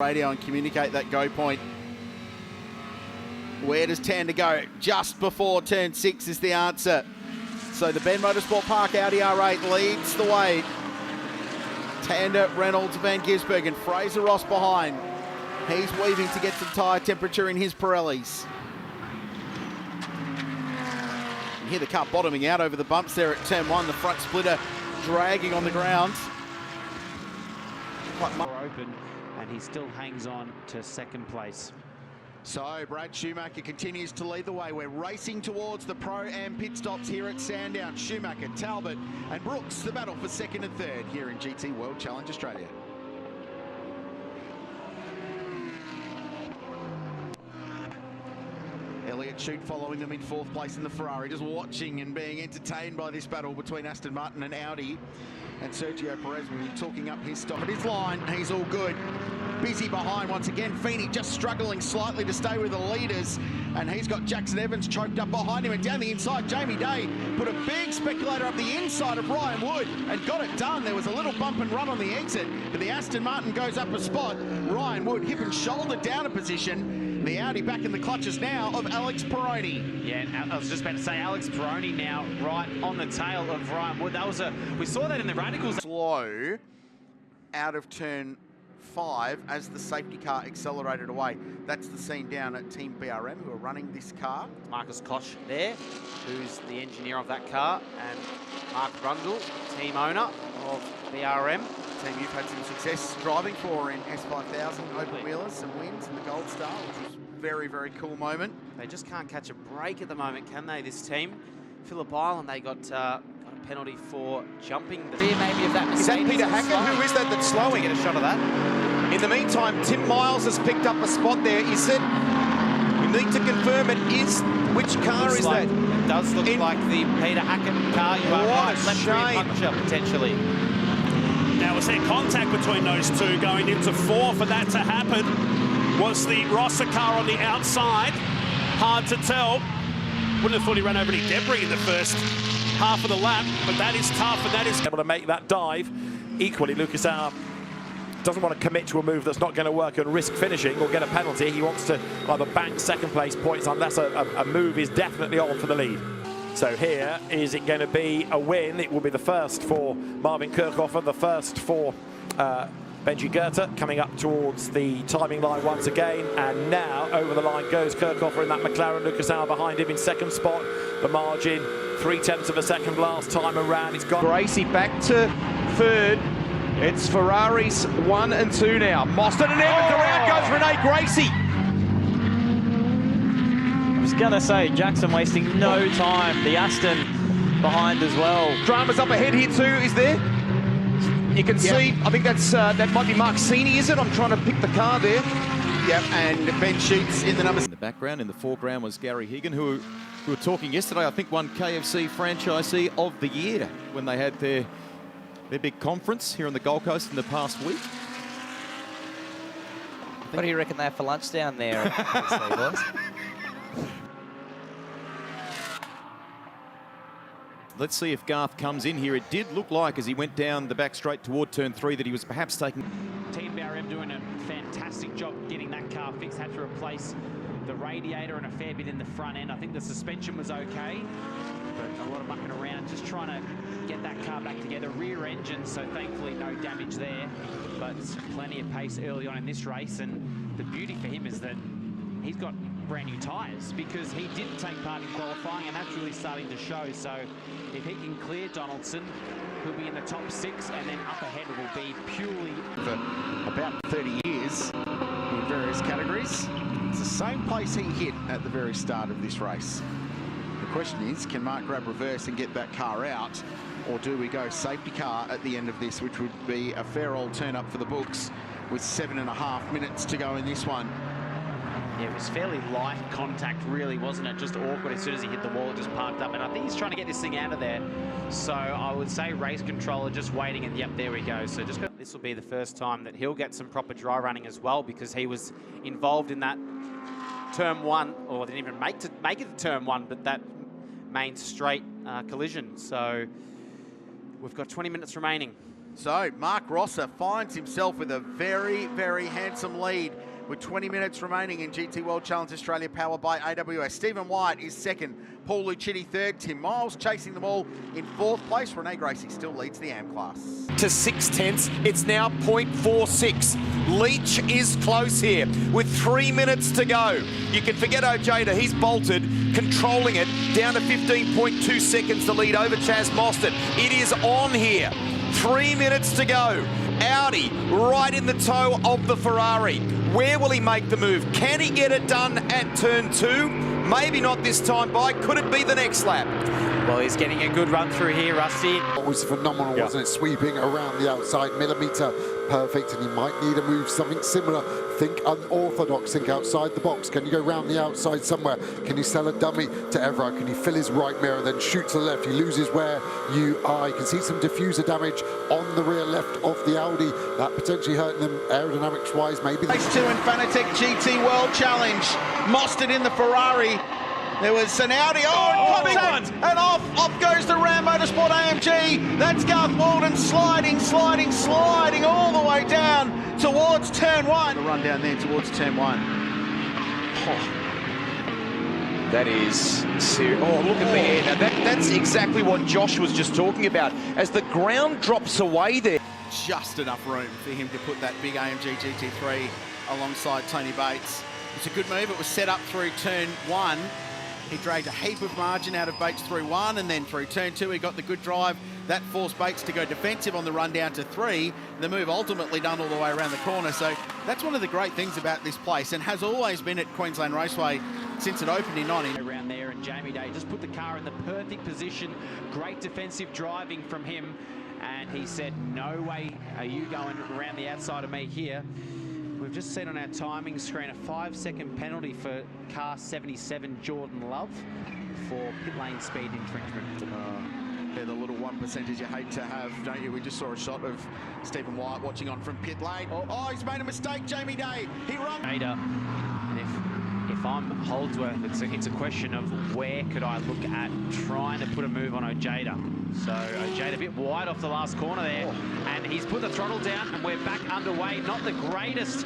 Radio and communicate that go point. Where does Tander go? Just before turn 6 is the answer. So the Ben Motorsport Park Audi R8 leads the way. Tander, Reynolds, Van Gisbergen, Fraser Ross behind. He's weaving to get some tyre temperature in his Pirellis. You hear the car bottoming out over the bumps there at turn 1. The front splitter dragging on the ground. Open, and he still hangs on to second place. So Brad Schumacher continues to lead the way. We're racing towards the Pro-Am pit stops here at Sandown. Schumacher, Talbot and Brooks, the battle for second and third here in GT World Challenge Australia. Elliott Shute following them in 4th place in the Ferrari, just watching and being entertained by this battle between Aston Martin and Audi. And Sergio Perez will be talking up his stop at his line. He's all good. Busy behind once again. Feeney just struggling slightly to stay with the leaders. And he's got Jackson Evans choked up behind him. And down the inside, Jamie Day put a big speculator up the inside of Ryan Wood and got it done. There was a little bump and run on the exit, but the Aston Martin goes up a spot. Ryan Wood hip and shoulder down a position. The Audi back in the clutches now of Alex Peroni. Yeah, I was just about to say Alex Peroni now right on the tail of Ryan Wood. That was we saw that in the radicals. Slow out of turn 5 as the safety car accelerated away. That's the scene down at Team BRM who are running this car. Marcus Koch there, who's the engineer of that car, and Mark Brundle, team owner of BRM. Team you've had some success driving for in S5000 open wheelers, some wins in the Gold Star, which was a very, very cool moment. They just can't catch a break at the moment, can they, this team? Phillip Island, they got a penalty for jumping the rear maybe of that Mercedes. Is that Peter Hackett? Who is that that's slowing? Get a shot of that. In the meantime, Tim Miles has picked up a spot there. Is it? We need to confirm it is. Which car is that? It does look like the Peter Hackett car. You are right. Left rear puncture, potentially. Now, was there contact between those two going into 4 for that to happen? Was the Rosser car on the outside? Hard to tell. Wouldn't have thought he ran over any debris in the first half of the lap, but that is tough, and that is able to make that dive. Equally, Lucas Auer doesn't want to commit to a move that's not going to work and risk finishing or get a penalty. He wants to either bank second place points unless a move is definitely on for the lead. So here, is it going to be a win? It will be the first for Marvin Kirchhofer, the first for Benji Goethe, coming up towards the timing line once again. And now over the line goes Kirchhofer in that McLaren. Lucas Auer behind him in second spot. The margin, 0.3 of a second last time around. It's got Gracie back to third. It's Ferraris 1 and 2 now. Mostert and Evans around goes Rene Gracie. I was going to say, Jackson wasting no time. The Aston behind as well. Drama's up ahead here too, is there? You can see, I think that's that might be Mark Sini, is it? I'm trying to pick the car there. Yep, and Ben Sheets in the numbers. In the background, in the foreground was Gary Higgin, who were talking yesterday, I think won KFC Franchisee of the Year when they had their big conference here on the Gold Coast in the past week. What do you reckon they have for lunch down there? Let's see if Garth comes in here. It did look like as he went down the back straight toward turn 3 that he was perhaps taking... Team BRM doing a fantastic job getting that car fixed. Had to replace the radiator and a fair bit in the front end. I think the suspension was okay, but a lot of mucking around, just trying to get that car back together. Rear engine, so thankfully no damage there, but plenty of pace early on in this race. And the beauty for him is that he's got brand new tyres because he didn't take part in qualifying, and that's really starting to show. So if he can clear Donaldson, he'll be in the top 6, and then up ahead will be purely... For about 30 years in various categories. It's the same place he hit at the very start of this race. The question is, can Mark grab reverse and get that car out, or do we go safety car at the end of this, which would be a fair old turn up for the books with 7.5 minutes to go in this one. Yeah, it was fairly light contact, really, wasn't it? Just awkward. As soon as he hit the wall, it just parked up. And I think he's trying to get this thing out of there. So I would say race controller just waiting, and yep, there we go. So just this will be the first time that he'll get some proper dry running as well, because he was involved in that turn 1, or didn't even make it to turn 1, but that main straight collision. So we've got 20 minutes remaining. So Mark Rosser finds himself with a very, very handsome lead with 20 minutes remaining in GT World Challenge Australia, powered by AWS. Stephen White is second, Paul Lucchetti third, Tim Miles chasing them all in fourth place. Rene Gracie still leads the AM class. To 6/10, it's now 0.46. Leach is close here with 3 minutes to go. You can forget Ojeda, he's bolted, controlling it, down to 15.2 seconds to lead over Chaz Mostert. It is on here. 3 minutes to go. Audi right in the toe of the Ferrari. Where will he make the move? Can he get it done at turn 2? Maybe not this time by. Could it be the next lap? Well, he's getting a good run through here, Rusty. It was phenomenal, wasn't it? Sweeping around the outside, millimetre perfect, and he might need to move something similar. Think unorthodox, think outside the box. Can you go round the outside somewhere? Can you sell a dummy to Everard? Can he fill his right mirror, then shoot to the left? He loses where you are. You can see some diffuser damage on the rear left of the Audi. That potentially hurting them aerodynamics-wise, maybe. Race 2 in Fanatec GT World Challenge. Mostert in the Ferrari. There was an Audi, contact, and off goes the Ram Motorsport AMG. That's Garth Walden sliding all the way down towards turn 1. The run down there towards turn 1. That is serious. Oh, look at the air. Now that's exactly what Josh was just talking about. As the ground drops away there. Just enough room for him to put that big AMG GT3 alongside Tony Bates. It's a good move. It was set up through turn 1. He dragged a heap of margin out of Bates through 1, and then through turn 2 he got the good drive. That forced Bates to go defensive on the run down to 3. The move ultimately done all the way around the corner. So that's one of the great things about this place, and has always been at Queensland Raceway since it opened in 90. Around there, and Jamie Day just put the car in the perfect position. Great defensive driving from him, and he said, no way are you going around the outside of me here. We've just seen on our timing screen a 5-second penalty for car 77 Jordan Love for pit lane speed infringement. They're the little 1% you hate to have, don't you? We just saw a shot of Stephen White watching on from pit lane. Oh, he's made a mistake, Jamie Day. He runs. And if I'm Holdsworth, it's a question of where could I look at trying to put a move on Ojeda. So Ojeda a bit wide off the last corner there, and he's put the throttle down, and we're back underway. Not the greatest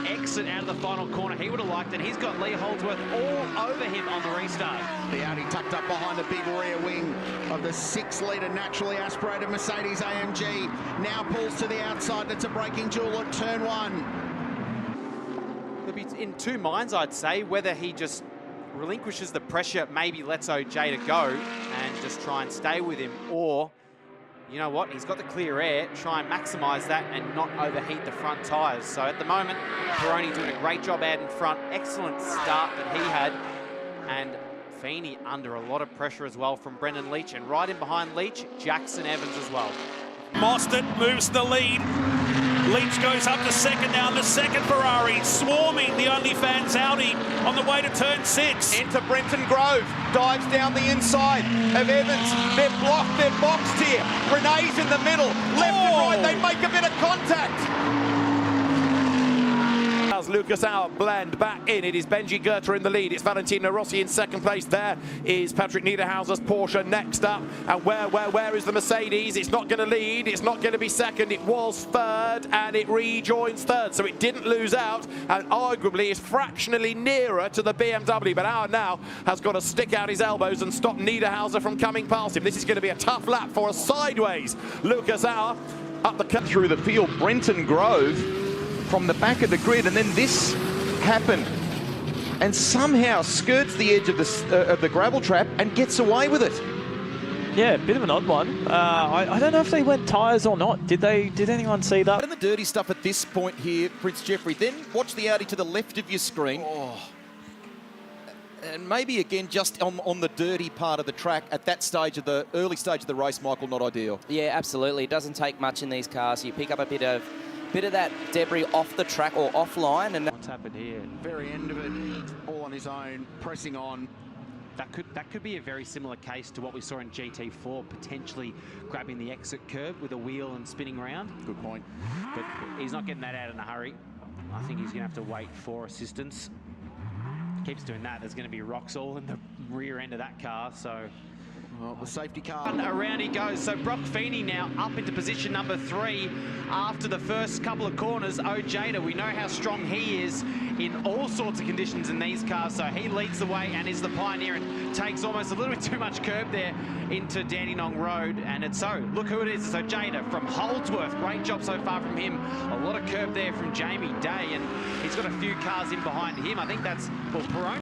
exit out of the final corner he would have liked, and he's got Lee Holdsworth all over him on the restart. The Audi tucked up behind the big rear wing of the 6-litre naturally aspirated Mercedes AMG. Now pulls to the outside, and it's a braking duel at turn 1. He'll be in two minds, I'd say, whether he just relinquishes the pressure, maybe lets Ojeda go and just try and stay with him, or, you know what, he's got the clear air, try and maximise that and not overheat the front tyres. So at the moment, Peroni doing a great job out in front, excellent start that he had, and Feeney under a lot of pressure as well from Brendan Leach, and right in behind Leach, Jackson Evans as well. Mostert moves the lead. Leach goes up to second now, the second Ferrari, swarming the OnlyFans Audi on the way to turn 6. Into Brenton Grove, dives down the inside of Evans. They're blocked, they're boxed here. Renee's in the middle, left and right, they make a bit of contact. Lucas Auer blend back in. It is Benji Goethe in the lead. It's Valentino Rossi in second place. There is Patrick Niederhauser's Porsche next up. And where is the Mercedes? It's not going to lead. It's not going to be second. It was third, and it rejoins third. So it didn't lose out, and arguably is fractionally nearer to the BMW. But Auer now has got to stick out his elbows and stop Niederhauser from coming past him. This is going to be a tough lap for a sideways Lucas Auer up the cut through the field. Brenton Grove from the back of the grid, and then this happened, and somehow skirts the edge of the gravel trap and gets away with it. Yeah, a bit of an odd one. I don't know if they went tyres or not. Did anyone see that? And the dirty stuff at this point here, Prince Jeffrey. Then watch the Audi to the left of your screen. And maybe again just on the dirty part of the track at that stage of the early stage of the race, Michael, not ideal. Yeah, absolutely. It doesn't take much in these cars. You pick up a bit of that debris off the track or offline, and what's happened here? Very end of it, all on his own, pressing on. That could be a very similar case to what we saw in GT4, potentially grabbing the exit curb with a wheel and spinning around. Good point. But he's not getting that out in a hurry. I think he's going to have to wait for assistance. Keeps doing that, there's going to be rocks all in the rear end of that car, so Well, the safety car. And around he goes. So Brock Feeney now up into position number 3 after the first couple of corners. Ojeda, we know how strong he is in all sorts of conditions in these cars, so he leads the way and is the pioneer and takes almost a little bit too much curb there into Dandenong Road. And it's so, look who it is, it's Ojeda from Holdsworth. Great job so far from him. A lot of curb there from Jamie Day, and he's got a few cars in behind him. I think that's, well, Perone